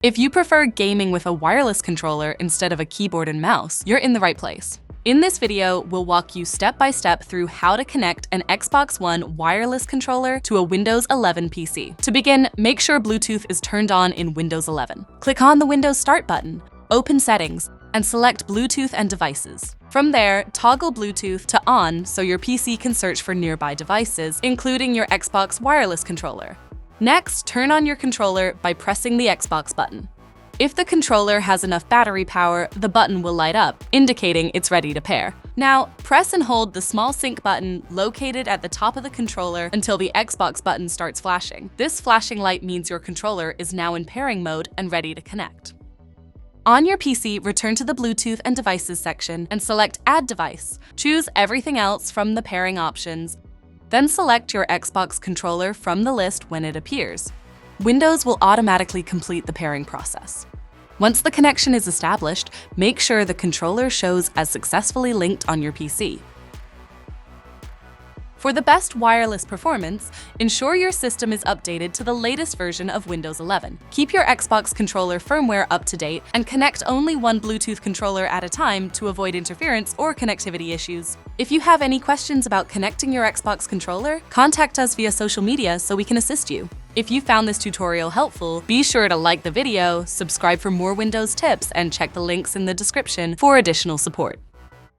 If you prefer gaming with a wireless controller instead of a keyboard and mouse, you're in the right place. In this video, we'll walk you step by step through how to connect an Xbox One wireless controller to a Windows 11 PC. To begin, make sure Bluetooth is turned on in Windows 11. Click on the Windows Start button, open Settings, and select Bluetooth and Devices. From there, toggle Bluetooth to on so your PC can search for nearby devices, including your Xbox wireless controller. Next, turn on your controller by pressing the Xbox button. If the controller has enough battery power, the button will light up, indicating it's ready to pair. Now, press and hold the small sync button located at the top of the controller until the Xbox button starts flashing. This flashing light means your controller is now in pairing mode and ready to connect. On your PC, return to the Bluetooth and Devices section and select Add Device. Choose everything else from the pairing options. Then select your Xbox controller from the list when it appears. Windows will automatically complete the pairing process. Once the connection is established, make sure the controller shows as successfully linked on your PC. For the best wireless performance, ensure your system is updated to the latest version of Windows 11. Keep your Xbox controller firmware up to date and connect only one Bluetooth controller at a time to avoid interference or connectivity issues. If you have any questions about connecting your Xbox controller, contact us via social media so we can assist you. If you found this tutorial helpful, be sure to like the video, subscribe for more Windows tips, and check the links in the description for additional support.